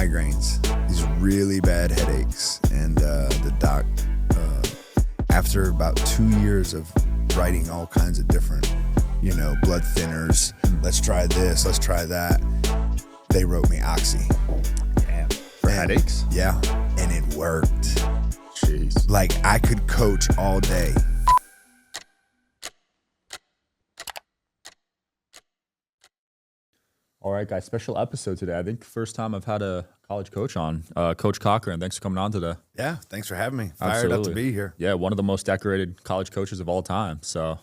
migraines, these really bad headaches. And the doc, after about 2 years of writing all kinds of different, blood thinners, let's try this, let's try that, they wrote me Oxy. Damn. For headaches? Yeah. And it worked. Jeez. Like, I could coach all day. All right, guys, special episode today. I think first time I've had a college coach on. Coach Cochran, thanks for coming on today. Yeah, thanks for having me. Fired up to be here. Yeah, one of the most decorated college coaches of all time. So,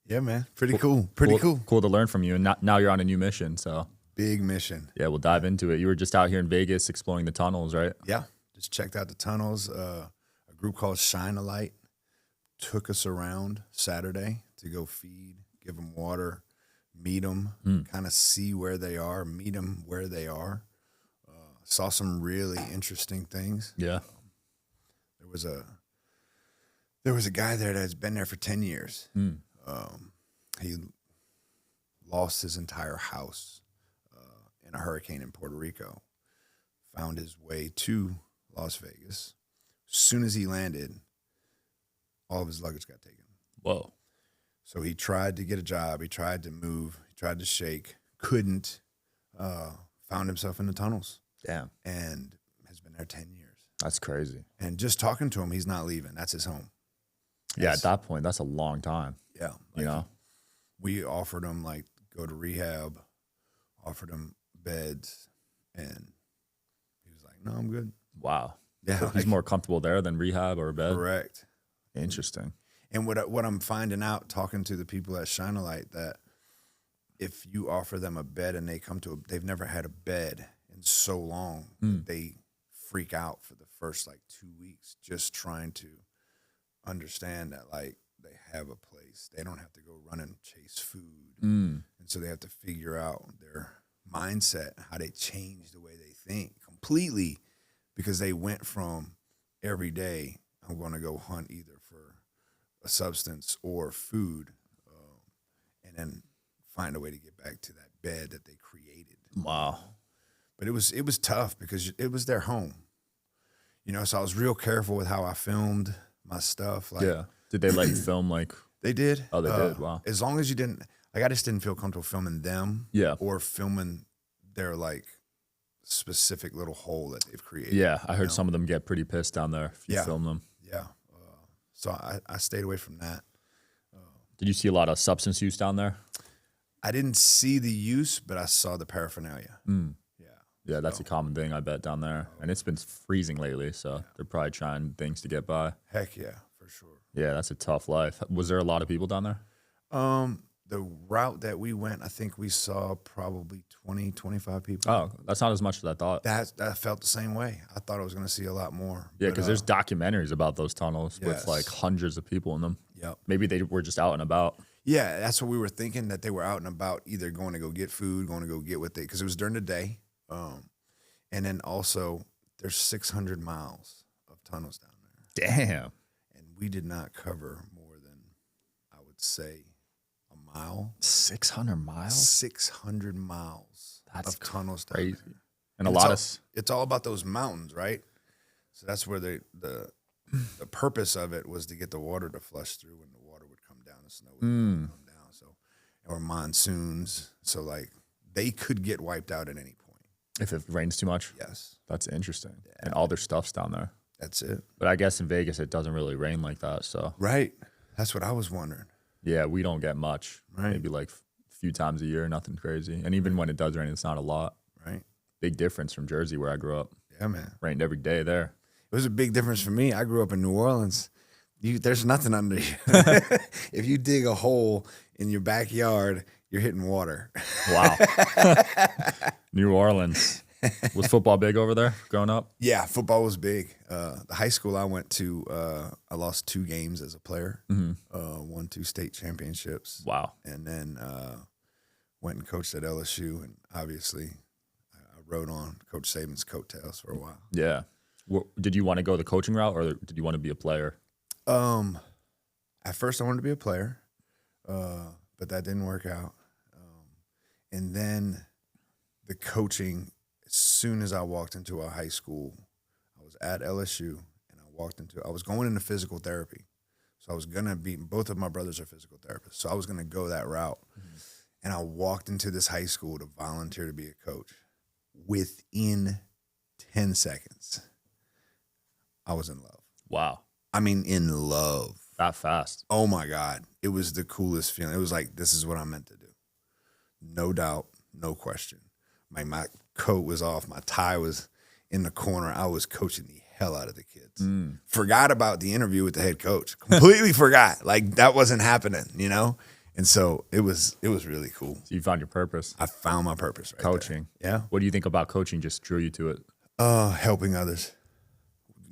yeah, man, pretty cool. Pretty cool. Cool to learn from you. And now you're on a new mission. So, big mission. Yeah, we'll dive into it. You were just out here in Vegas exploring the tunnels, right? Yeah, just checked out the tunnels. A group called Shine a Light took us around Saturday to go feed, give them water, meet them, kind of see where they are, meet them where they are. Saw some really interesting things. Yeah. There was a guy there that's been there for 10 years. He lost his entire house in a hurricane in Puerto Rico, found his way to Las Vegas. As soon as he landed, all of his luggage got taken. Whoa. So he tried to get a job. He tried to move. He tried to shake. Couldn't. Found himself in the tunnels. Damn. And has been there 10 years. That's crazy. And just talking to him, he's not leaving. That's his home. Yeah, at that point, that's a long time. Yeah. We offered him, go to rehab, offered him beds, and he was like, no, I'm good. Wow. Yeah. So he's more comfortable there than rehab or a bed? Correct. Interesting. And what I'm finding out, talking to the people at Shine a Light, that if you offer them a bed and they come to they've never had a bed in so long, they freak out for the first 2 weeks, just trying to understand that they have a place. They don't have to go run and chase food. And so they have to figure out their mindset, how they change the way they think completely, because they went from every day, I'm going to go hunt either for a substance or food, and then find a way to get back to that bed that they created. Wow. But it was tough because it was their home. So I was real careful with how I filmed my stuff. Yeah. Did they let you film They did. Oh, they did. Wow. As long as you didn't, I just didn't feel comfortable filming them. Yeah. Or filming their specific little hole that they've created. Yeah, I heard some of them get pretty pissed down there if you film them. Yeah. So I stayed away from that. Did you see a lot of substance use down there? I didn't see the use, but I saw the paraphernalia. Yeah, that's a common thing, I bet, down there. And it's been freezing lately, so they're probably trying things to get by. Heck yeah, for sure. Yeah, that's a tough life. Was there a lot of people down there? The route that we went, I think we saw probably 20, 25 people. Oh, that's not as much as I thought. That felt the same way. I thought I was going to see a lot more. Yeah, because there's documentaries about those tunnels Yes. with hundreds of people in them. Yep. Maybe they were just out and about. Yeah, that's what we were thinking, that they were out and about, either going to go get food, going to go get because it was during the day. And then also there's 600 miles of tunnels down there. Damn. And we did not cover more than, I would say, a mile. 600 miles? 600 miles of tunnels crazy. down there. And it's all about those mountains, right? So that's where the purpose of it was to get the water to flush through, and the water would come down, the snow would come down. So, or monsoons. So they could get wiped out at any point. If it rains too much? Yes. That's interesting. Yeah. And Yeah. all their stuff's down there. That's it. But I guess in Vegas, it doesn't really rain like that. So Right. That's what I was wondering. yeah, we don't get much. Right. Maybe a few times a year, nothing crazy. And even when it does rain, it's not a lot. Right. Big difference from Jersey, where I grew up. Yeah, man. Rained every day there. It was a big difference for me. I grew up in New Orleans. There's nothing under you. If you dig a hole in your backyard, you're hitting water. Wow. New Orleans. Was football big over there growing up? Yeah, football was big. The high school I went to, I lost 2 games as a player, won 2 state championships. Wow. And then went and coached at LSU, and obviously I rode on Coach Saban's coattails for a while. Yeah. Did you want to go the coaching route, or did you want to be a player? At first I wanted to be a player, but that didn't work out. And then the coaching as soon as I walked into a high school, I was at LSU, and I was going into physical therapy. So I was going to be, both of my brothers are physical therapists, so I was going to go that route. And I walked into this high school to volunteer to be a coach. Within 10 seconds, I was in love. Wow. I mean, in love. That fast. Oh, my God. It was the coolest feeling. It was like, this is what I'm meant to do. No doubt, no question. My coat was off. My tie was in the corner. I was coaching the hell out of the kids. Forgot about the interview with the head coach. Completely forgot. Like, that wasn't happening, you know? And so it was really cool. So you found your purpose. I found my purpose right Coaching. there. Yeah. What do you think about coaching just drew you to it? Helping others.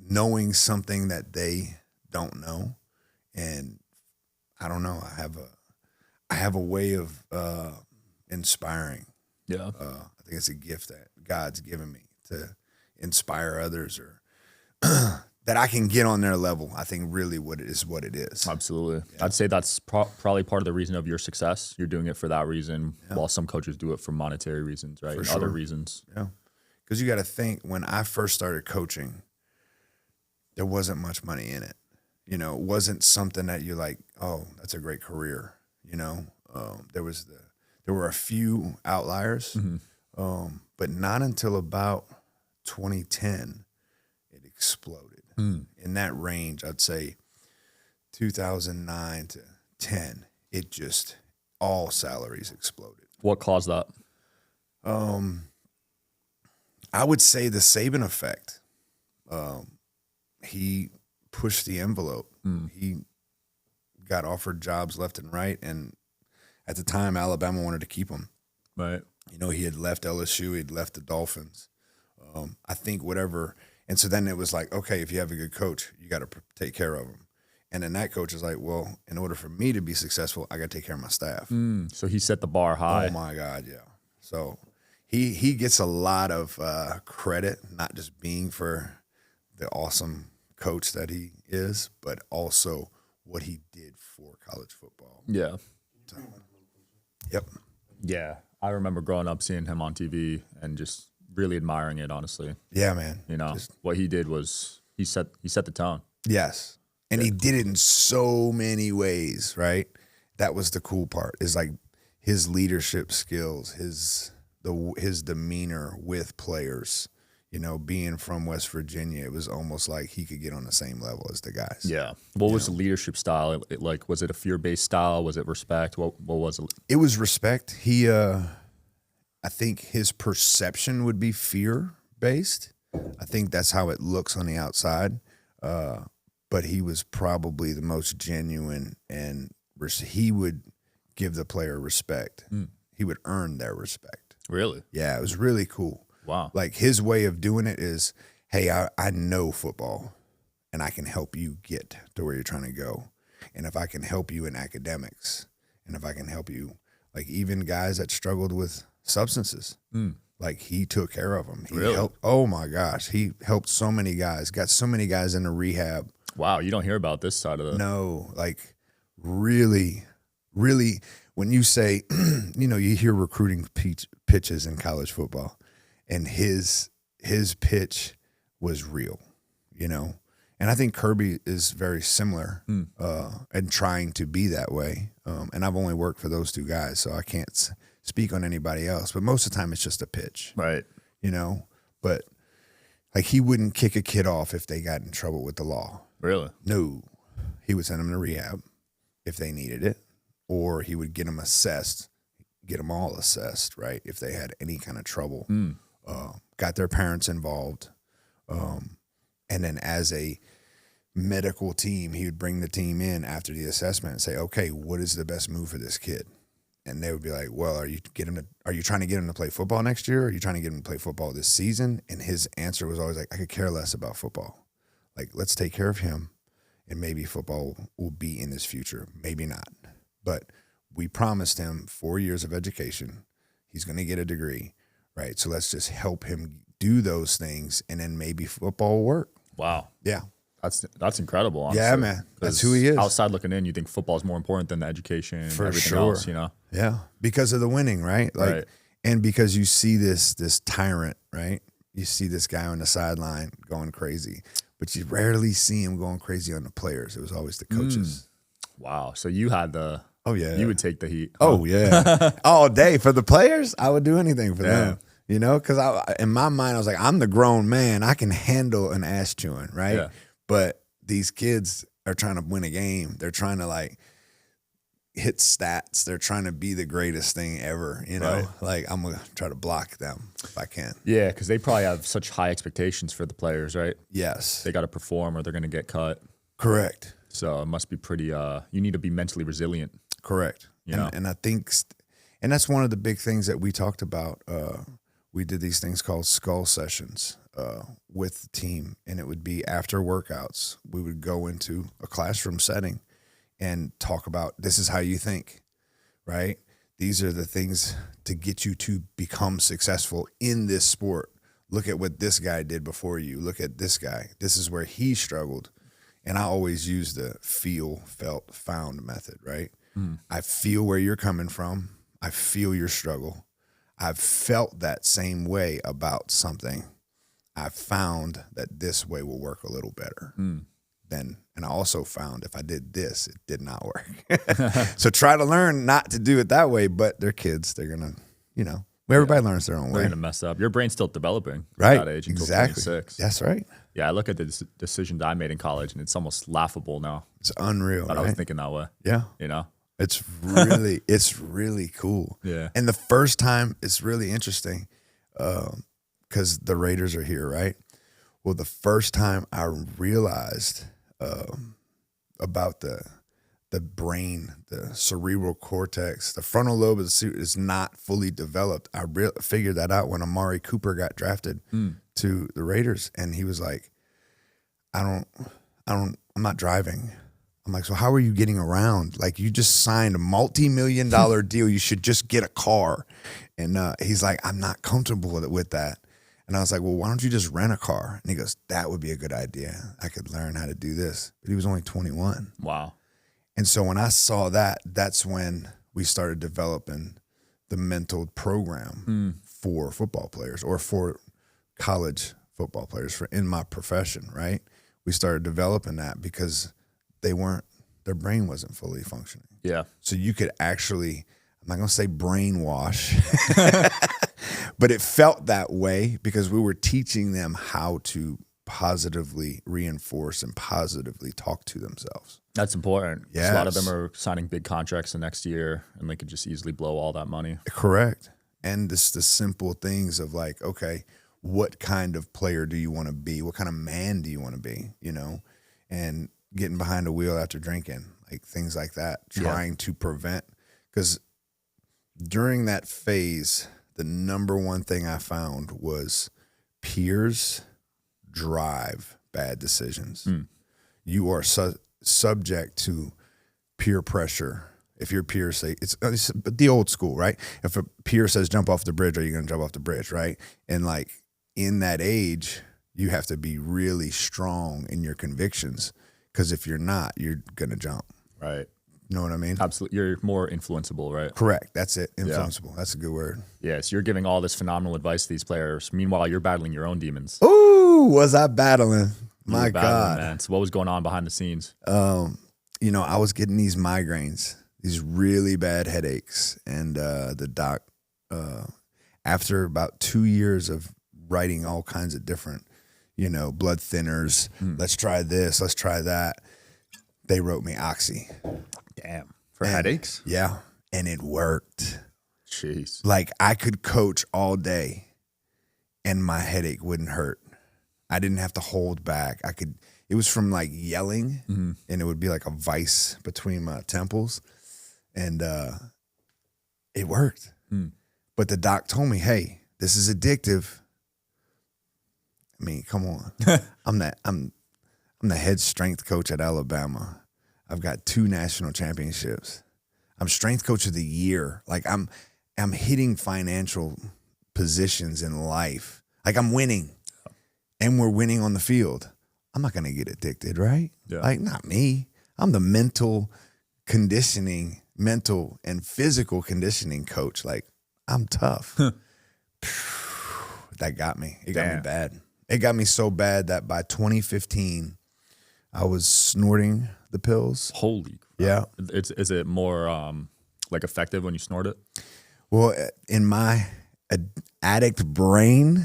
Knowing something that they don't know. And I don't know. I have a way of inspiring. Yeah. I think it's a gift that God's given me to inspire others, or that I can get on their level. I think really what it is. Absolutely. Yeah. I'd say that's probably part of the reason of your success. You're doing it for that reason, while some coaches do it for monetary reasons, right? For Other reasons. Yeah. Because you got to think, when I first started coaching, there wasn't much money in it. You know, it wasn't something that you're like, oh, that's a great career. You know, there were a few outliers, but not until about 2010 it exploded. In that range, I'd say 2009 to 10, it just, all salaries exploded. What caused that? I would say the Saban effect. He pushed the envelope. He got offered jobs left and right, and at the time, Alabama wanted to keep him. Right. You know, he had left LSU, he'd left the Dolphins. I think whatever, and so then it was like, okay, if you have a good coach, you got to take care of him. And then that coach is like, well, in order for me to be successful, I got to take care of my staff. So he set the bar high. Oh my God, yeah. So he gets a lot of credit, not just being for the awesome coach that he is, but also what he did for college football. Yeah. So, yep. Yeah. I remember growing up seeing him on TV and just really admiring it, honestly. Yeah, man. You know, what he did was he set the tone. Yes. And he did it in so many ways, right? That was the cool part, is like his leadership skills, his demeanor with players. You know, being from West Virginia, it was almost like he could get on the same level as the guys. Yeah. What was the leadership style? Like, was it a fear-based style? Was it respect? What was it? It was respect. He, I think his perception would be fear-based. I think that's how it looks on the outside. But he was probably the most genuine, and he would give the player respect. He would earn their respect. Really? Yeah, it was really cool. Wow. Like, his way of doing it is, hey, I know football, and I can help you get to where you're trying to go. And if I can help you in academics, and if I can help you, like, even guys that struggled with substances, like, he took care of them. He helped. Oh, my gosh. He helped so many guys, got so many guys into rehab. Wow, you don't hear about this side of it. No, like, really, really, when you say, you know, you hear recruiting pitches in college football, and his pitch was real, you know. And I think Kirby is very similar and trying to be that way. And I've only worked for those two guys, so I can't speak on anybody else. But most of the time, it's just a pitch. Right. You know? But, like, he wouldn't kick a kid off if they got in trouble with the law. Really? No. He would send them to rehab if they needed it, or he would get them assessed, get them all assessed, right, if they had any kind of trouble. Got their parents involved. And then as a medical team, he would bring the team in after the assessment and say, okay, what is the best move for this kid? And they would be like, well, are you trying to get him to play football next year? Or are you trying to get him to play football this season? And his answer was always like, I could care less about football. Like, let's take care of him, and maybe football will be in his future. Maybe not. But we promised him 4 years of education. He's going to get a degree, right? So let's just help him do those things, and then maybe football will work. Wow. Yeah. That's incredible, honestly. Yeah, man. That's who he is. Outside looking in, you think football is more important than the education and everything else, you know? Yeah. Because of the winning, right? Like, right. And because you see this tyrant, right? You see this guy on the sideline going crazy, but you rarely see him going crazy on the players. It was always the coaches. Wow. So you had the Oh yeah. You would take the heat. Oh yeah. All day for the players. I would do anything for them. You know, because in my mind I was like, I'm the grown man. I can handle an ass chewing, right? Yeah. But these kids are trying to win a game. They're trying to like hit stats. They're trying to be the greatest thing ever. You know, Right. like I'm gonna try to block them if I can. Yeah, because they probably have such high expectations for the players, right? Yes. They got to perform or they're going to get cut. Correct. So it must be pretty. You need to be mentally resilient. Correct. Yeah. And I think, and that's one of the big things that we talked about. We did these things called skull sessions with the team, and it would be after workouts. We would go into a classroom setting and talk about, this is how you think, right? These are the things to get you to become successful in this sport. Look at what this guy did before you. Look at this guy. This is where he struggled. And I always use the feel, felt, found method, right? I feel where you're coming from. I feel your struggle. I've felt that same way about something. I found that this way will work a little better. And I also found if I did this, it did not work. So try to learn not to do it that way, but they're kids. They're going to, you know, everybody learns their own They're way. going to mess up. Your brain's still developing Right. at that age until Exactly. 26. That's right. Yeah, I look at the decision that I made in college, and it's almost laughable now. It's unreal, But I was right? thinking that way, Yeah. you know? It's really cool. Yeah. And the first time, it's really interesting because the Raiders are here, right? Well, the first time I realized about the brain, the cerebral cortex, the frontal lobe of the suit is not fully developed. I figured that out when Amari Cooper got drafted to the Raiders, and he was like, I'm not driving. I'm like, so how are you getting around? Like, you just signed a multi-million-dollar deal. You should just get a car. And he's like, I'm not comfortable with that. And I was like, well, why don't you just rent a car? And he goes, that would be a good idea. I could learn how to do this. But he was only 21. Wow. And so when I saw that, that's when we started developing the mental program for football players or for college football players for in my profession, right? We started developing that because their brain wasn't fully functioning. Yeah. So you could actually, I'm not going to say brainwash, but it felt that way because we were teaching them how to positively reinforce and positively talk to themselves. That's important. Yes. A lot of them are signing big contracts the next year, and they could just easily blow all that money. Correct. And it's the simple things of like, okay, what kind of player do you want to be? What kind of man do you want to be? You know, and getting behind a wheel after drinking, like things like that, trying to prevent. Because during that phase, the number one thing I found was peers drive bad decisions. You are subject to peer pressure. If your peers say, it's the old school, right? If a peer says jump off the bridge, are you going to jump off the bridge, right? And like in that age, you have to be really strong in your convictions because if you're not, you're going to jump. Right. You know what I mean? Absolutely. You're more influenceable, right? Correct. That's it. Influenceable. That's a good word. Yeah, so you're giving all this phenomenal advice to these players. Meanwhile, you're battling your own demons. Ooh, was I battling? My You were battling, God. man. So what was going on behind the scenes? You know, I was getting these migraines, these really bad headaches. And the doc, after about 2 years of writing all kinds of different, you know, blood thinners, let's try this, let's try that, they wrote me Oxy. Damn. For headaches? Yeah. And it worked. Jeez. Like I could coach all day and my headache wouldn't hurt. I didn't have to hold back. It was from like yelling and it would be like a vice between my temples. And it worked. But the doc told me, hey, this is addictive. I mean, come on. I'm the head strength coach at Alabama. I've got 2 national championships. I'm strength coach of the year. Like I'm hitting financial positions in life. Like I'm winning. And we're winning on the field. I'm not going to get addicted, right? Yeah. Like not me. I'm the mental and physical conditioning coach. Like I'm tough. That got me. It got me bad. It got me so bad that by 2015, I was snorting the pills. Holy crap. Yeah. Is it more like effective when you snort it? Well, in my addict brain,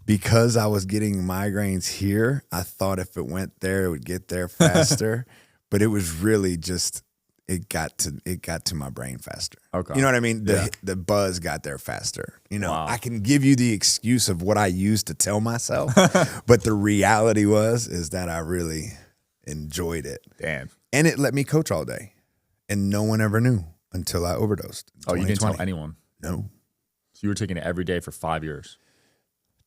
because I was getting migraines here, I thought if it went there, it would get there faster. But it was really just it got to my brain faster. Okay, you know what I mean? The buzz got there faster. You know, I can give you the excuse of what I used to tell myself, but the reality is that I really enjoyed it. Damn, and it let me coach all day, and no one ever knew until I overdosed. Oh, you didn't tell anyone? No. So you were taking it every day for 5 years?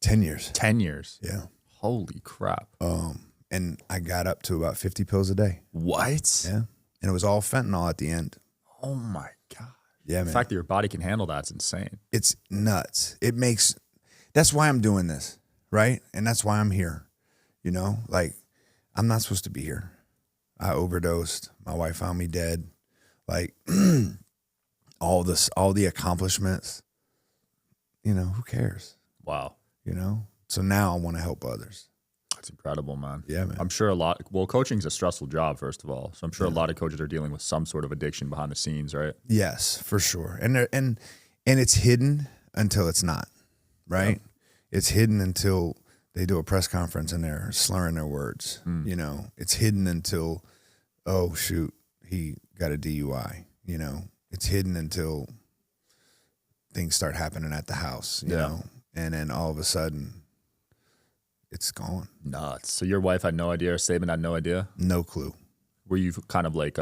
10 years. 10 years? Yeah. Holy crap. And I got up to about 50 pills a day. What? Yeah. And it was all fentanyl at the end. Oh my God. Yeah, man. The fact that your body can handle that's insane. It's nuts. That's why I'm doing this, right? And that's why I'm here. You know, like, I'm not supposed to be here. I overdosed. My wife found me dead. Like, all the accomplishments, you know, who cares? Wow. You know? So now I want to help others. That's incredible, man. Yeah, man. I'm sure coaching's a stressful job, first of all. So I'm sure a lot of coaches are dealing with some sort of addiction behind the scenes, right? Yes, for sure. And it's hidden until it's not, right? Yeah. It's hidden until they do a press conference and they're slurring their words. You know, it's hidden until, oh shoot, he got a DUI. You know, it's hidden until things start happening at the house, you know, and then all of a sudden it's gone. Nuts. So your wife had no idea, or Saban had no idea? No clue. Were you kind of like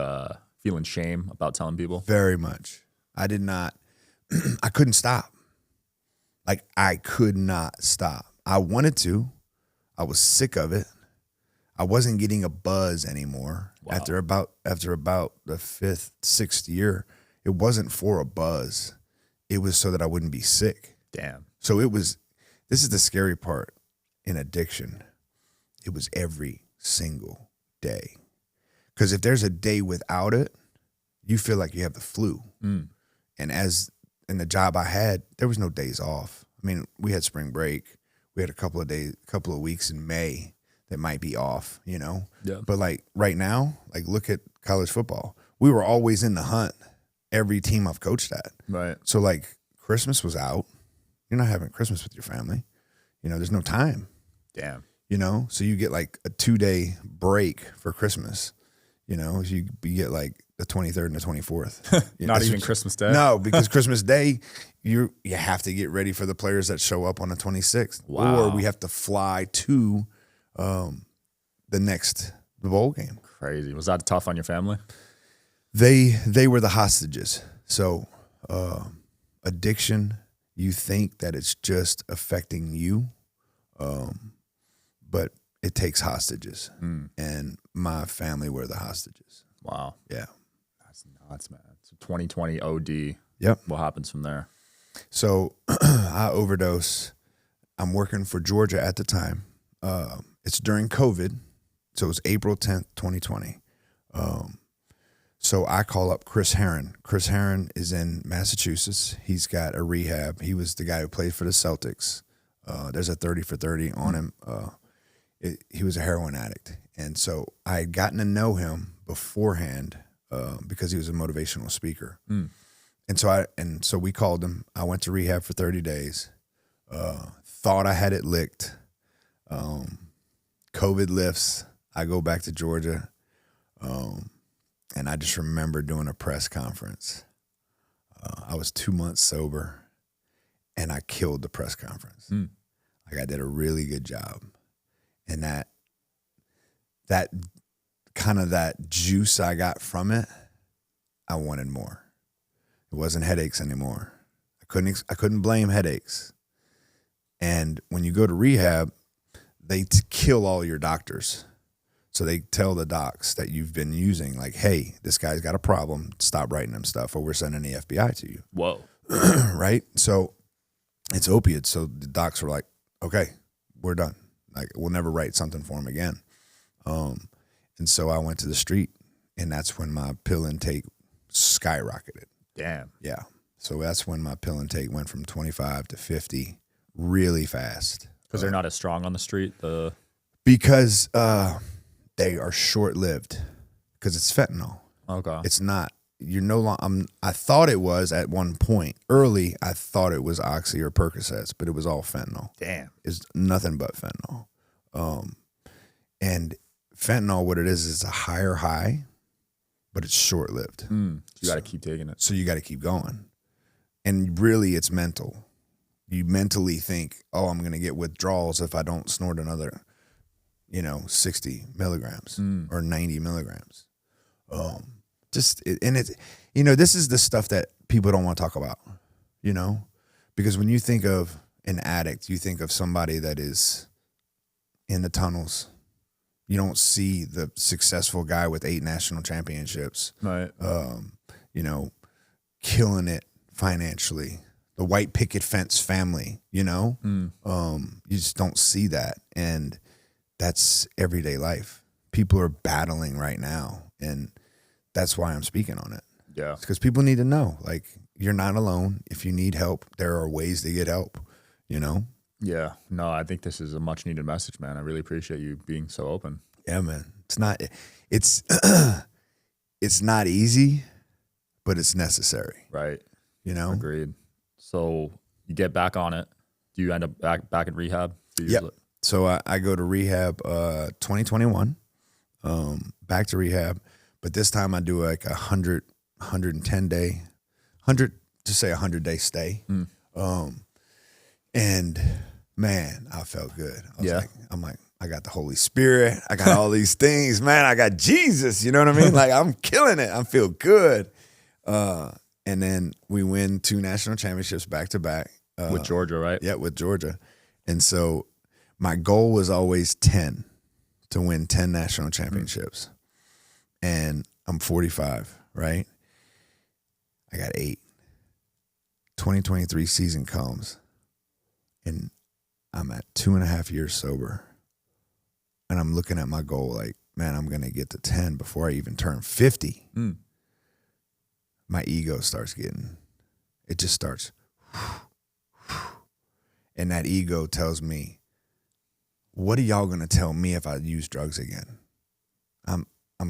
feeling shame about telling people? Very much. I did not, I couldn't stop. Like, I could not stop. I wanted to. I was sick of it. I wasn't getting a buzz anymore. Wow. After about the 5th, 6th year, it wasn't for a buzz. It was so that I wouldn't be sick. Damn. So this is the scary part in addiction. It was every single day. Because if there's a day without it, you feel like you have the flu. And in the job I had, there was no days off. I mean, we had spring break. We had a couple of weeks in May that might be off, you know? Yeah. But like right now, like look at college football. We were always in the hunt, every team I've coached at. Right. So like Christmas was out. You're not having Christmas with your family. You know, there's no time. Damn. You know, so you get like a 2-day break for Christmas. You know, you get like the 23rd and the 24th. Not even Christmas Day? No, because Christmas Day, you have to get ready for the players that show up on the 26th. Wow. Or we have to fly to the bowl game. Crazy. Was that tough on your family? They were the hostages. So addiction, you think that it's just affecting you, but it takes hostages. And my family were the hostages. Wow. Yeah. That's nuts, man. So 2020 OD. Yep. What happens from there? So I overdose. I'm working for Georgia at the time. It's during COVID. So it was April 10th, 2020. So I call up Chris Herron. Chris Herron is in Massachusetts. He's got a rehab. He was the guy who played for the Celtics. There's a 30 for 30 on him. He was a heroin addict. And so I had gotten to know him beforehand because he was a motivational speaker. And so we called him. I went to rehab for 30 days. Thought I had it licked. COVID lifts. I go back to Georgia. And I just remember doing a press conference. I was 2 months sober, and I killed the press conference. Like I did a really good job. And that kind of that juice I got from it, I wanted more. It wasn't headaches anymore. I couldn't blame headaches. And when you go to rehab, they kill all your doctors. So they tell the docs that you've been using, like, hey, this guy's got a problem. Stop writing him stuff, or we're sending the FBI to you. Whoa. Right? So it's opiates. So the docs were like, okay, we're done. Like, we'll never write something for him again. And so I went to the street, and that's when my pill intake skyrocketed. Damn. Yeah. So that's when my pill intake went from 25 to 50 really fast. Because they're not as strong on the street. Because they are short-lived. Because it's fentanyl. Okay. It's not. You're no longer. I thought it was at one point early. I thought it was Oxy or Percocets, but it was all fentanyl. Damn. It's nothing but fentanyl. And fentanyl, what it is a higher high, but it's short-lived. You got to keep taking it. So you got to keep going. And really, it's mental. You mentally think, oh, I'm going to get withdrawals if I don't snort another, 60 milligrams or 90 milligrams. This is the stuff that people don't want to talk about, because when you think of an addict, you think of somebody that is in the tunnels. You don't see the successful guy with 8 national championships, right? Killing it financially, the white picket fence family, you just don't see that. And that's everyday life. People are battling right now. And that's why I'm speaking on it. Yeah. Because people need to know, like, you're not alone. If you need help, there are ways to get help, Yeah. No, I think this is a much needed message, man. I really appreciate you being so open. Yeah, man. It's not easy, but it's necessary. Right. Agreed. So you get back on it. Do you end up back in rehab? Yep. So I go to rehab 2021, back to rehab. But this time I do like 110 day, 100-day stay. And man, I felt good. I was like, I got the Holy Spirit. I got all these things, man. I got Jesus. You know what I mean? Like, I'm killing it. I feel good. And then we win 2 national championships back to back. With Georgia, right? Yeah, with Georgia. And so my goal was always 10, to win 10 national championships. And I'm 45, right? I got 8. 2023 season comes, and I'm at 2.5 years sober. And I'm looking at my goal like, man, I'm going to get to 10 before I even turn 50. My ego starts it just starts. And that ego tells me, what are y'all going to tell me if I use drugs again? I'm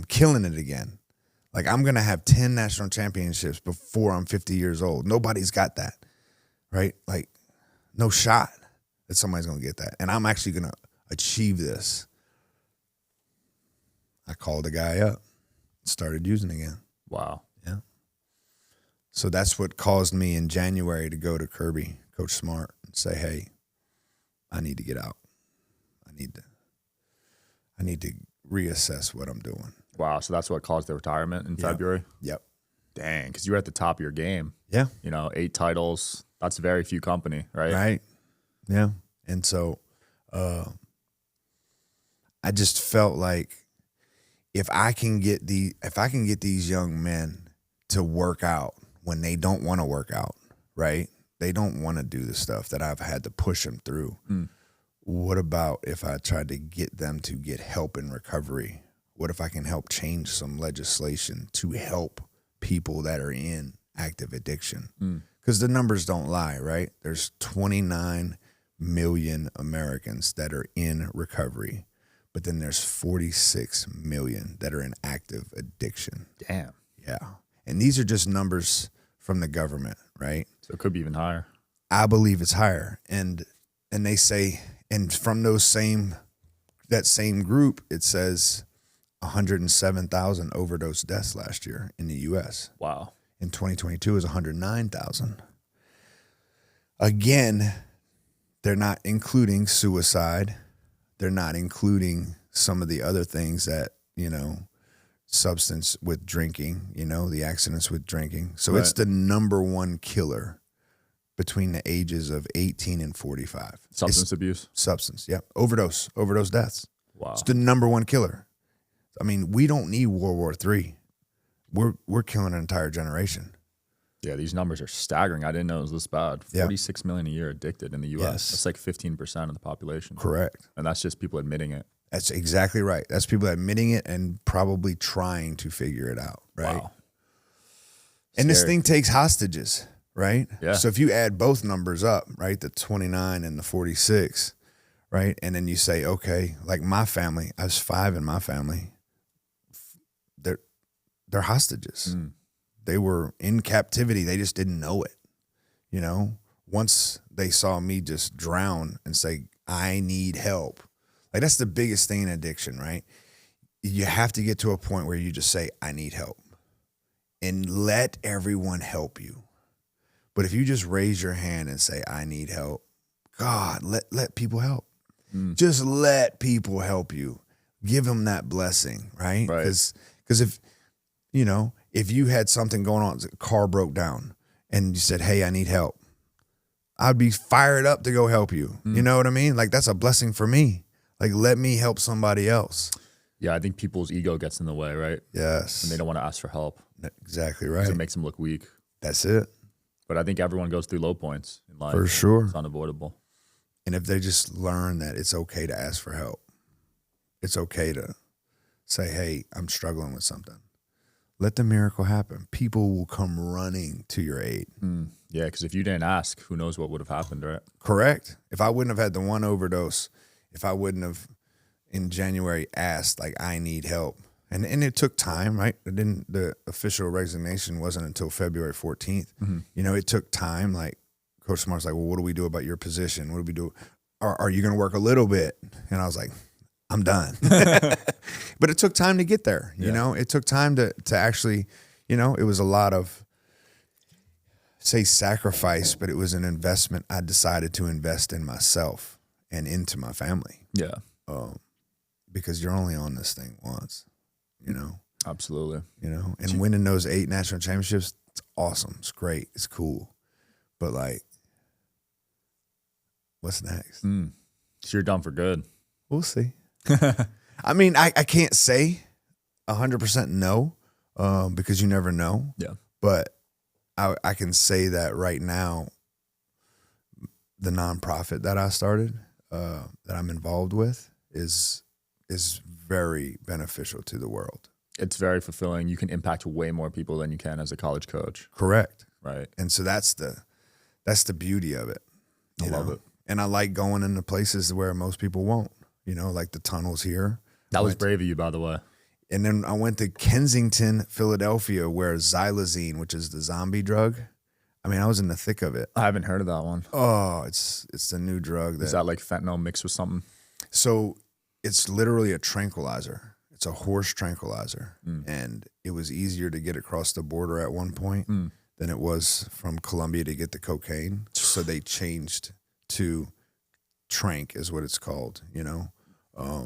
killing it again. Like, I'm going to have 10 national championships before I'm 50 years old. Nobody's got that, right? Like, no shot that somebody's going to get that. And I'm actually going to achieve this. I called the guy up, started using again. Wow. Yeah. So that's what caused me in January to go to Kirby, Coach Smart, and say, hey, I need to get out. I need to reassess what I'm doing. Wow. So that's what caused the retirement in February? Yep. Dang. Because you were at the top of your game. Yeah. 8 titles. That's very few company, right? Right. Yeah. And so I just felt like if I can get these young men to work out when they don't want to work out, right? They don't want to do the stuff that I've had to push them through. What about if I tried to get them to get help in recovery? What if I can help change some legislation to help people that are in active addiction? Because the numbers don't lie, right? There's 29 million Americans that are in recovery, but then there's 46 million that are in active addiction. Damn. Yeah. And these are just numbers from the government, right? So it could be even higher. I believe it's higher. And they say, and from that same group, it says 107,000 overdose deaths last year in the U.S. Wow. In 2022 is 109,000. Again, they're not including suicide. They're not including some of the other things that, substance with drinking, the accidents with drinking. So It's the number one killer between the ages of 18 and 45. Substance abuse? Substance, yeah. Overdose deaths. Wow. It's the number one killer. I mean, we don't need World War III. We're killing an entire generation. Yeah, these numbers are staggering. I didn't know it was this bad. 46 million a year addicted in the U.S. Yes. That's like 15% of the population. Correct. And that's just people admitting it. That's exactly right. That's people admitting it and probably trying to figure it out, right? Wow. And this thing takes hostages. right? Yeah. So if you add both numbers up, right, the 29 and the 46, right, and then you say, okay, like my family, I was 5 in my family, they're hostages. They were in captivity. They just didn't know it, you know? Once they saw me just drown and say, I need help. Like, that's the biggest thing in addiction, right? You have to get to a point where you just say, I need help, and let everyone help you. But if you just raise your hand and say, I need help, God, let people help. Just let people help you. Give them that blessing, right? Because if, you know, if you had something going on, the car broke down, and you said, hey, I need help, I'd be fired up to go help you. You know what I mean? Like, that's a blessing for me. Like, let me help somebody else. Yeah, I think people's ego gets in the way, right? Yes. And they don't want to ask for help. Exactly right. Because it makes them look weak. That's it. But I think everyone goes through low points in life. For sure. It's unavoidable. And if they just learn that it's okay to ask for help, it's okay to say, hey, I'm struggling with something, let the miracle happen. People will come running to your aid. Yeah, because if you didn't ask, who knows what would have happened, right? Correct. If I wouldn't have had the one overdose, if I wouldn't have in January asked, like, I need help. And it took time, right? The official resignation wasn't until February 14th. You know, it took time. Like, Coach Smart's like, well, what do we do about your position? What do we do? Are you going to work a little bit? And I was like, I'm done. But it took time to get there. You know, it took time to actually, you know, it was a lot of, say, sacrifice, but it was an investment. I decided to invest in myself and into my family. Yeah. Because you're only on this thing once, you know? Absolutely. You know, and winning those 8 national championships, it's awesome. It's great. It's cool. But, like, what's next? So you're done for good. We'll see. I mean, I can't say 100% no, because you never know. Yeah. But I can say that right now, the nonprofit that I started, that I'm involved with, is very beneficial to the world. It's very fulfilling. You can impact way more people than you can as a college coach. Correct. Right. And so that's the beauty of it. I love it. And I like going into places where most people won't, you know, like the tunnels here. That was brave of you, by the way. And then I went to Kensington, Philadelphia, where xylazine, which is the zombie drug, I mean, I was in the thick of it. I haven't heard of that one. Oh, it's the new drug. Is that like fentanyl mixed with something? So it's literally a tranquilizer. It's a horse tranquilizer. And it was easier to get across the border at one point than it was from Colombia to get the cocaine. So they changed to trank is what it's called, you know?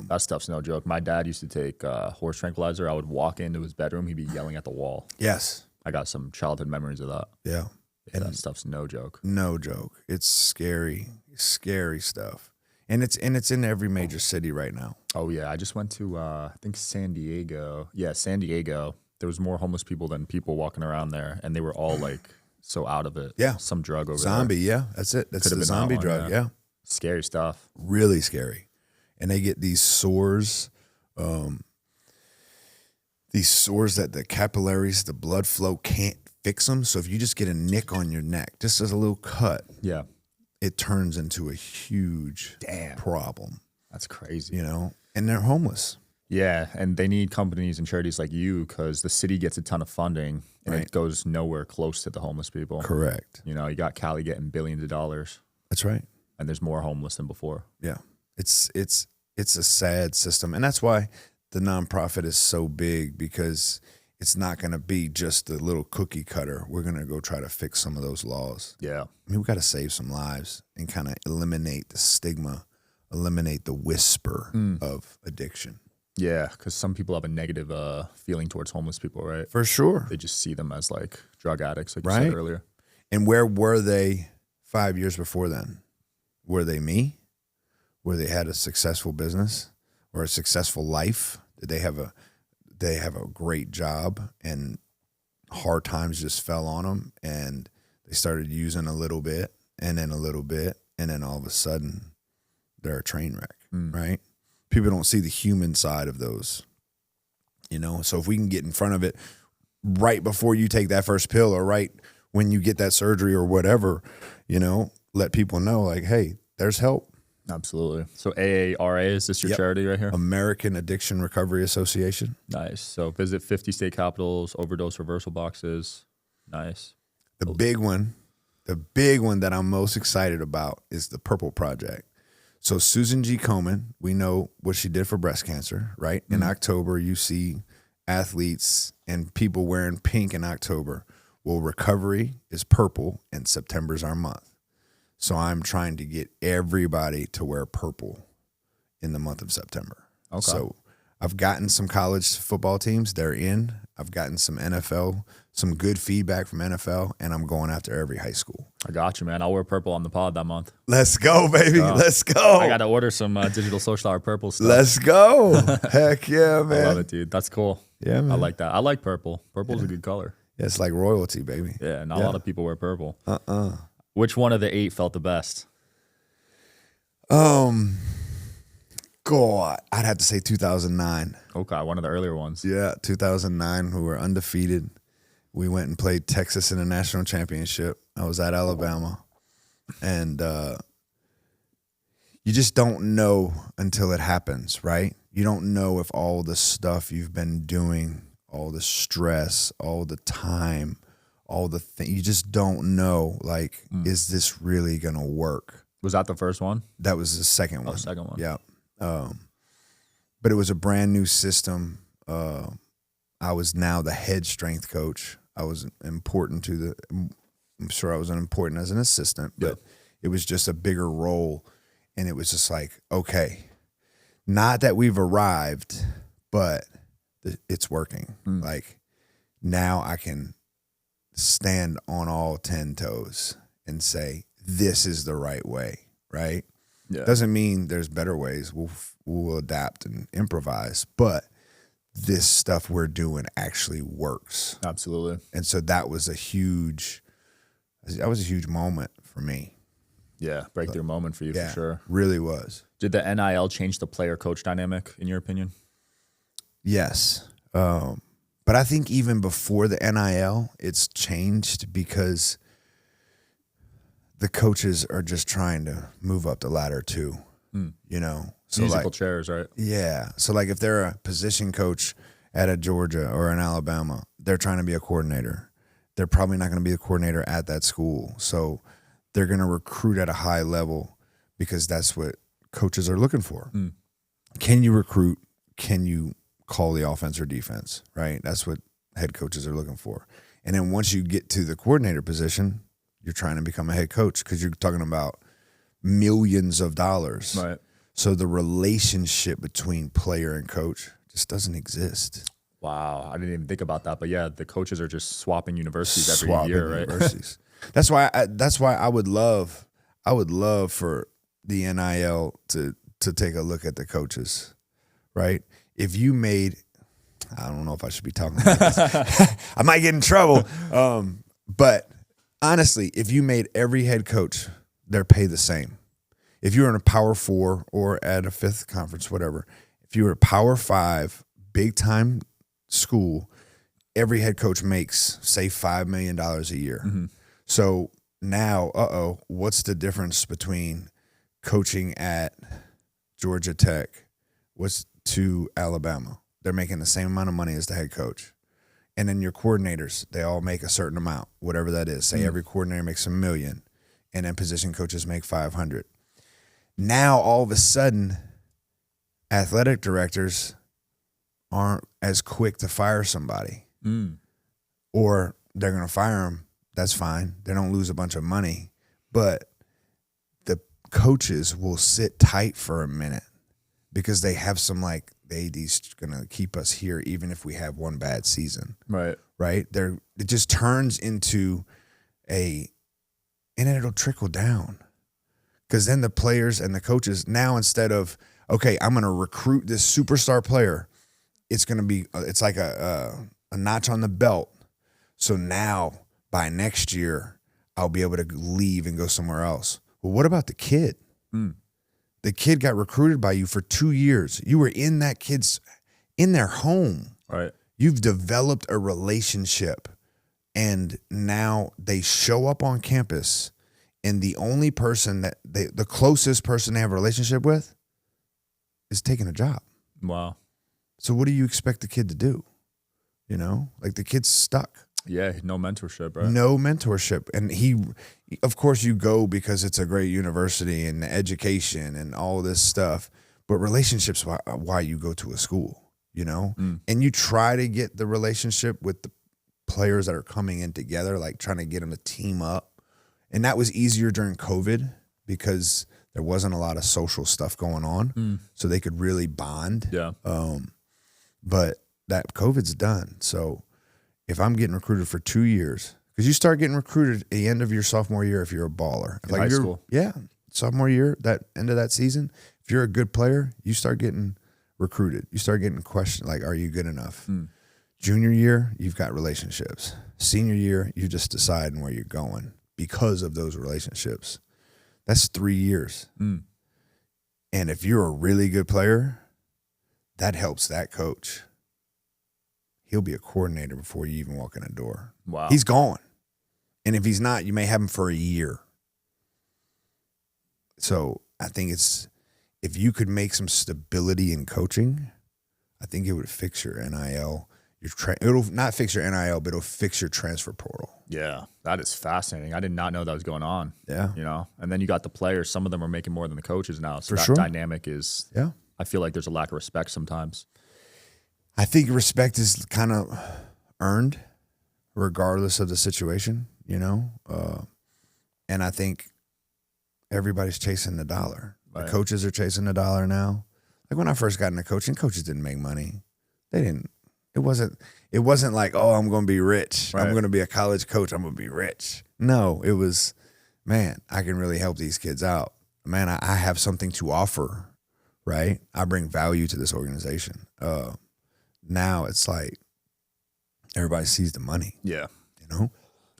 That stuff's no joke. My dad used to take horse tranquilizer. I would walk into his bedroom. He'd be yelling at the wall. Yes. I got some childhood memories of that. Yeah. And that stuff's no joke. No joke. It's scary, scary stuff. And it's in every major city right now. Oh, yeah. I just went to, I think, San Diego. Yeah, San Diego. There was more homeless people than people walking around there. And they were all, like, so out of it. Yeah. Some drug over Zombie, there. yeah. That's it. That's Could've the been that zombie one, drug, yeah. Scary stuff. Really scary. And they get these sores that the capillaries, the blood flow can't fix them. So if you just get a nick on your neck, just as a little cut, Yeah. it turns into a huge problem, That's crazy. you know? And they're homeless. Yeah, and they need companies and charities like you because the city gets a ton of funding and Right. it goes nowhere close to the homeless people. Correct. You know, you got Cali getting billions of dollars That's right. and there's more homeless than before. Yeah. It's a sad system. And that's why the nonprofit is so big, because it's not going to be just the little cookie cutter. We're going to go try to fix some of those laws. Yeah. I mean, we got to save some lives and kind of eliminate the stigma, eliminate the whisper of addiction. Yeah, because some people have a negative feeling towards homeless people, right? For sure. They just see them as like drug addicts, like you Right. said earlier. And where were they 5 years before then? Were they me? Where they had a successful business or a successful life? Did they have a great job and hard times just fell on them and they started using a little bit and then a little bit and then all of a sudden they're a train wreck, right? People don't see the human side of those, you know? So if we can get in front of it right before you take that first pill or right when you get that surgery or whatever, let people know like, hey, there's help. Absolutely. So AARA, is this your charity right here? American Addiction Recovery Association. Nice. So visit 50 state capitals, overdose reversal boxes. Nice. The big one that I'm most excited about is the Purple Project. So Susan G. Komen, we know what she did for breast cancer, right? In October, you see athletes and people wearing pink in October. Well, recovery is purple and September's our month. So I'm trying to get everybody to wear purple in the month of September. Okay. So I've gotten some college football teams. They're in. I've gotten some NFL, some good feedback from NFL, and I'm going after every high school. I got you, man. I'll wear purple on the pod that month. Let's go, baby. Let's go. I got to order some digital social hour purple stuff. Let's go. Heck yeah, man. I love it, dude. That's cool. Yeah, man. I like that. I like purple. Purple's a good color. Yeah, it's like royalty, baby. Yeah, not a lot of people wear purple. Which one of the 8 felt the best? God, I'd have to say 2009. Okay, one of the earlier ones. Yeah, 2009, we were undefeated. We went and played Texas in a national championship. I was at Alabama. And you just don't know until it happens, right? You don't know if all the stuff you've been doing, all the stress, all the time, all the things, you just don't know, like, is this really going to work? Was that the first one? That was the second one. Oh, second one. Yeah. But it was a brand new system. I was now the head strength coach. I was important I'm sure I was important as an assistant, but it was just a bigger role. And it was just like, okay, not that we've arrived, but it's working. Like now I can stand on all 10 toes and say, this is the right way, right? Yeah. Doesn't mean there's better ways. We'll adapt and improvise, but this stuff we're doing actually works. Absolutely. And so that was a huge moment for me. Yeah, breakthrough moment for you for sure. Really was. Did the NIL change the player-coach dynamic, in your opinion? Yes. But I think even before the NIL, it's changed because the coaches are just trying to move up the ladder too, So musical chairs, right? Yeah. So like if they're a position coach at a Georgia or an Alabama, they're trying to be a coordinator. They're probably not going to be a coordinator at that school. So they're going to recruit at a high level because that's what coaches are looking for. Can you recruit? Can you call the offense or defense, right? That's what head coaches are looking for. And then once you get to the coordinator position, you're trying to become a head coach because you're talking about millions of dollars. Right. So the relationship between player and coach just doesn't exist. Wow, I didn't even think about that. But yeah, the coaches are just swapping universities every year, right? Universities. That's why I would love for the NIL to take a look at the coaches, right? If you made, I don't know if I should be talking about this. I might get in trouble. But honestly, if you made every head coach their pay the same, if you're in a Power 4 or at a 5th conference, whatever, if you're a Power 5 big time school, every head coach makes, say, $5 million a year. So now, what's the difference between coaching at Georgia Tech to Alabama? They're making the same amount of money as the head coach. And then your coordinators, they all make a certain amount, whatever that is. Say every coordinator makes $1 million, and then position coaches make $500,000. Now, all of a sudden, athletic directors aren't as quick to fire somebody. Or they're going to fire them. That's fine. They don't lose a bunch of money. But the coaches will sit tight for a minute because they have some like, the AD's going to keep us here even if we have one bad season. Right. Right? It just turns into and then it'll trickle down. Because then the players and the coaches, now instead of, okay, I'm going to recruit this superstar player, it's going to be, it's like a notch on the belt. So now by next year, I'll be able to leave and go somewhere else. Well, what about the kid? The kid got recruited by you for 2 years. You were in that kid's, in their home. Right. You've developed a relationship And now they show up on campus, and the only person that the closest person they have a relationship with is taking a job. Wow. So what do you expect the kid to do? You know, like the kid's stuck. Yeah, no mentorship, right? No mentorship. And of course you go because it's a great university and education and all this stuff, but relationships why you go to a school, you know? And you try to get the relationship with the players that are coming in together, like trying to get them to team up. And that was easier during COVID because there wasn't a lot of social stuff going on. So they could really bond. Yeah. But that COVID's done. So if I'm getting recruited for 2 years, because you start getting recruited at the end of your sophomore year if you're a baller. In high school. Yeah. Sophomore year, that end of that season, if you're a good player, you start getting recruited. You start getting questioned, like, are you good enough? Junior year, you've got relationships. Senior year, you're just deciding where you're going because of those relationships. That's 3 years. And if you're a really good player, that helps that coach. He'll be a coordinator before you even walk in the door. Wow. He's gone. And if he's not, you may have him for a year. So I think if you could make some stability in coaching, I think it would fix your NIL. It'll not fix your NIL, but it'll fix your transfer portal. Yeah, that is fascinating. I did not know that was going on. Yeah. You know, and then you got the players. Some of them are making more than the coaches now. So For that sure. dynamic is, Yeah. I feel like there's a lack of respect sometimes. I think respect is kind of earned regardless of the situation, you know? And I think everybody's chasing the dollar. Right. The coaches are chasing the dollar now. Like when I first got into coaching, coaches didn't make money. They didn't. It wasn't like, oh, I'm going to be rich. Right. I'm going to be a college coach. I'm going to be rich. No, it was, man, I can really help these kids out. Man, I have something to offer, right? I bring value to this organization. Now it's like everybody sees the money, Yeah. you know?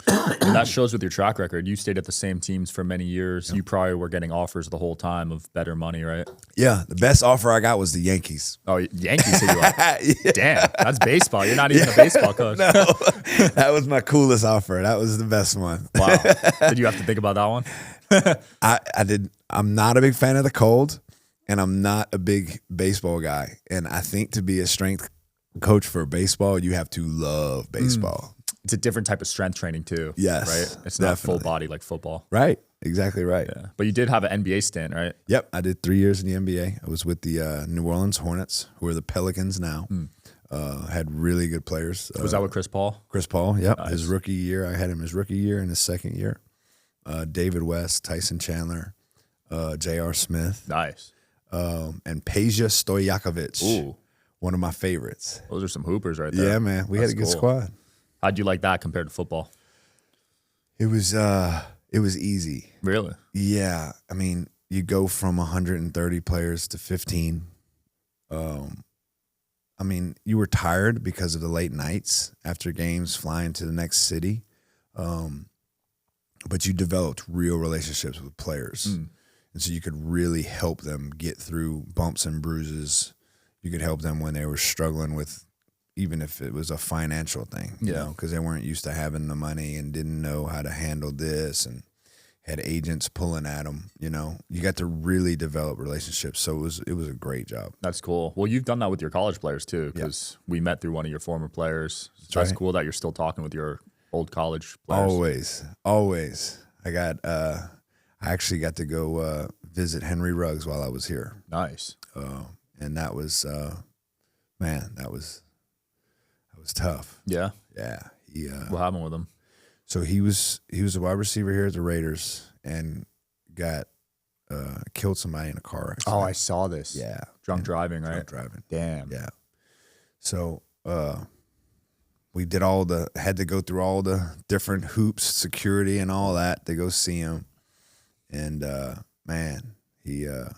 And that shows with your track record. You stayed at the same teams for many years. You probably were getting offers the whole time of better money, right? Yeah, the best offer I got was the Yankees. Oh, Yankees hit you up. Yeah. Damn, that's baseball. You're not even a baseball coach. No, that was my coolest offer. That was the best one. Wow. Did you have to think about that one? I did. I'm not a big fan of the cold, and I'm not a big baseball guy. And I think to be a strength coach for baseball, you have to love baseball. It's a different type of strength training too. Yes, right. It's not full definitely. body like football. Right. Exactly right. Yeah. But you did have an NBA stint, right? Yep. I did 3 years in the NBA. I was with the New Orleans Hornets, who are the Pelicans now. Had really good players. Was that with Chris Paul? Chris Paul, yep. Nice. His rookie year. I had him his rookie year and his second year. David West, Tyson Chandler, J.R. Smith, Nice. and Peja Stojakovic. Ooh. One of my favorites. Those are some hoopers right there. Yeah, man. We had That's a good cool. squad. How'd you like that compared to football? It was easy. Really? Yeah. I mean, you go from 130 players to 15. I mean, you were tired because of the late nights after games, flying to the next city. But you developed real relationships with players. And so you could really help them get through bumps and bruises. You could help them when they were struggling with, even if it was a financial thing, you know, because they weren't used to having the money and didn't know how to handle this and had agents pulling at them, you know. You got to really develop relationships. So it was a great job. That's cool. Well, you've done that with your college players too, because we met through one of your former players. That's right. cool that you're still talking with your old college players. Always. I actually got to go visit Henry Ruggs while I was here. Nice. And that was, man, that was tough. Yeah. Yeah. What happened with him? So he was a wide receiver here at the Raiders and got killed somebody in a car accident. Oh, I saw this. Yeah. Drunk driving, right? Drunk driving. Damn. Yeah. So we had to go through all the different hoops, security and all that to go see him. And man, it's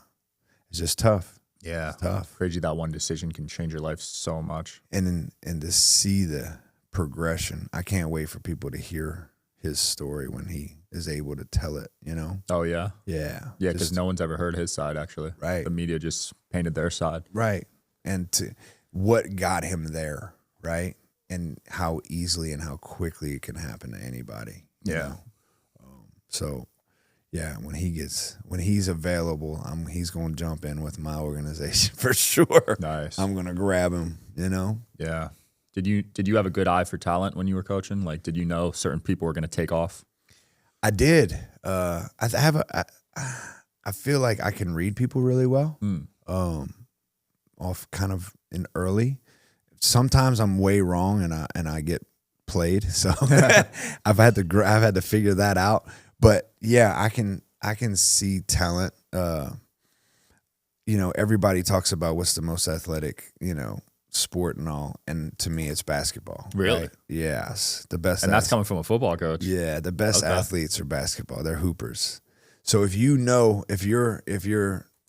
just tough. Yeah. It's tough. Crazy that one decision can change your life so much. And to see the progression, I can't wait for people to hear his story when he is able to tell it, you know? Oh, yeah? Yeah. Yeah, because no one's ever heard his side, actually. Right. The media just painted their side. Right. And to what got him there, right? and how easily and how quickly it can happen to anybody. You know? So yeah, when he's available, he's going to jump in with my organization for sure. Nice. I'm going to grab him, you know? Yeah. Did you have a good eye for talent when you were coaching? Like, did you know certain people were going to take off? I did. I feel like I can read people really well. Off kind of in early. Sometimes I'm way wrong and I get played. So I've had to figure that out. But yeah, I can see talent. You know, everybody talks about what's the most athletic, you know, sport and all, and to me it's basketball. Really? Right? Yes. The best. And that's coming from a football coach. Yeah, the best athletes are basketball. They're hoopers. So if you know, if you're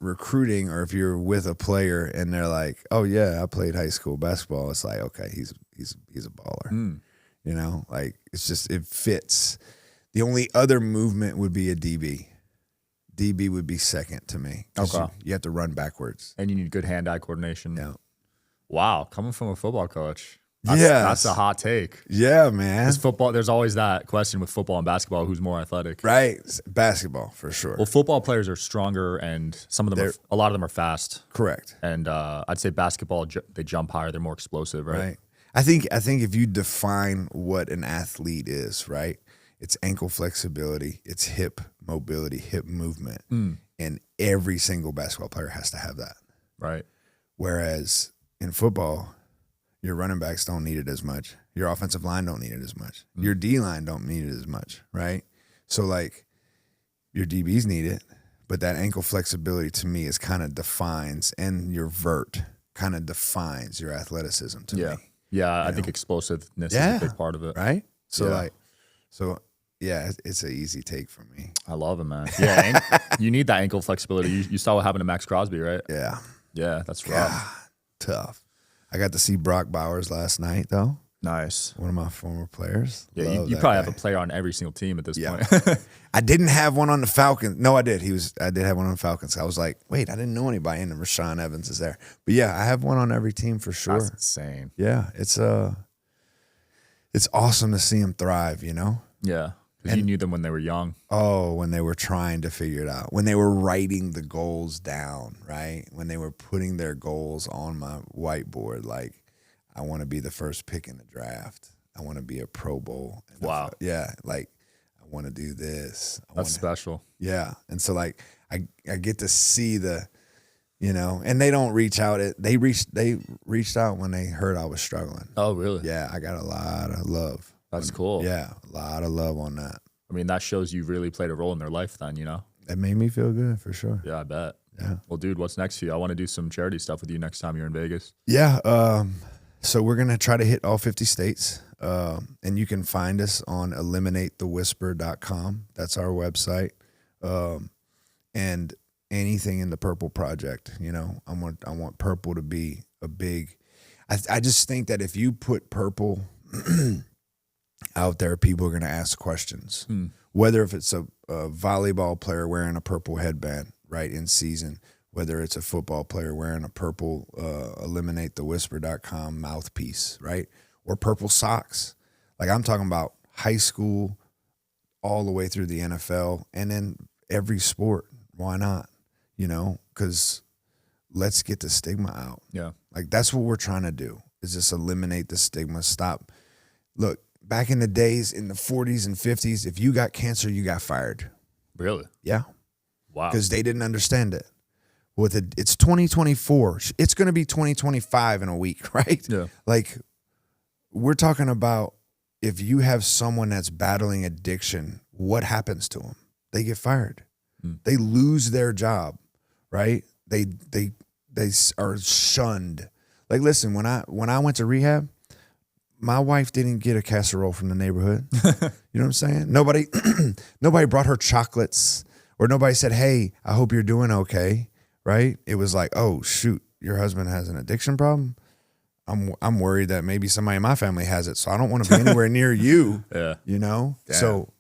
recruiting or if you're with a player and they're like, "Oh yeah, I played high school basketball," it's like, okay, he's a baller. You know, like it fits. The only other movement would be a DB. DB would be second to me. Okay. You have to run backwards. And you need good hand-eye coordination. Yeah. Wow, coming from a football coach. That's a hot take. Yeah, man. Football, there's always that question with football and basketball, who's more athletic? Right. Basketball, for sure. Well, football players are stronger, and a lot of them are fast. Correct. And I'd say basketball, they jump higher. They're more explosive, right? Right. I think if you define what an athlete is, right, it's ankle flexibility, it's hip mobility, hip movement, and every single basketball player has to have that. Right. Whereas in football, your running backs don't need it as much. Your offensive line don't need it as much. Your D-line don't need it as much, right? So, like, your DBs need it, but that ankle flexibility to me is kind of defines, and your vert kind of defines your athleticism to me. Yeah, I think explosiveness is a big part of it. Right? So, yeah, it's an easy take for me. I love it, man. Yeah, you need that ankle flexibility. You saw what happened to Max Crosby, right? Yeah. Yeah, that's rough. God, tough. I got to see Brock Bowers last night, though. Nice. One of my former players. Yeah, you probably have a player on every single team at this point. I didn't have one on the Falcons. No, I did. I did have one on the Falcons. I was like, wait, I didn't know anybody, and Rashawn Evans is there. But yeah, I have one on every team for sure. That's insane. Yeah, it's awesome to see him thrive, you know? Yeah, because you knew them when they were young. Oh, when they were trying to figure it out. When they were writing the goals down, right? When they were putting their goals on my whiteboard, like, I want to be the first pick in the draft. I want to be a Pro Bowl. Wow. Yeah, like, I want to do this. That's special. Yeah, and so, like, I get to see the, you know, and they don't reach out. They reached out when they heard I was struggling. Oh, really? Yeah, I got a lot of love. That's cool. Yeah, a lot of love on that. I mean, that shows you really played a role in their life then, you know? That made me feel good, for sure. Yeah, I bet. Yeah. Well, dude, what's next for you? I want to do some charity stuff with you next time you're in Vegas. Yeah, so we're going to try to hit all 50 states, and you can find us on eliminatethewhisper.com. That's our website, and anything in the Purple Project. You know, I want Purple to be a big – I just think that if you put Purple out there, people are going to ask questions, whether if it's a volleyball player wearing a purple headband, right, in season, whether it's a football player wearing a purple eliminatethewhisper.com mouthpiece, right, or purple socks. Like, I'm talking about high school all the way through the NFL and then every sport. Why not? You know, because let's get the stigma out. Yeah. Like, that's what we're trying to do, is just eliminate the stigma. Stop. Look, back in the days, in the 40s and 50s, if you got cancer, you got fired. Really? Yeah. Wow. Because they didn't understand it. It's 2024. It's going to be 2025 in a week, right? Yeah. Like, we're talking about if you have someone that's battling addiction, what happens to them? They get fired. They lose their job, right? They are shunned. Like, listen, when I went to rehab, my wife didn't get a casserole from the neighborhood. You know what I'm saying? Nobody brought her chocolates, or nobody said, "Hey, I hope you're doing okay." Right? It was like, "Oh shoot, your husband has an addiction problem. I'm worried that maybe somebody in my family has it, so I don't want to be anywhere near you." Yeah. You know? Damn. So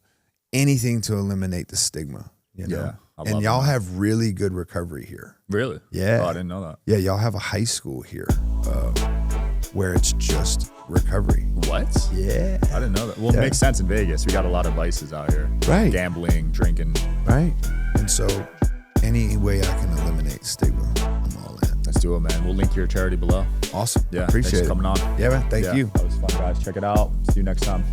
anything to eliminate the stigma, you know? Yeah, and y'all have really good recovery here. Really? Yeah. Oh, I didn't know that. Yeah, y'all have a high school here. where it's just recovery. What? Yeah. I didn't know that. Well, Yeah. it makes sense in Vegas. We got a lot of vices out here. Right. Gambling, drinking. Right. And so any way I can eliminate stigma, I'm all in. Let's do it, man. We'll link your charity below. Awesome. Yeah. Appreciate thanks for coming on. Yeah, man. Thank you. That was fun, guys. Check it out. See you next time.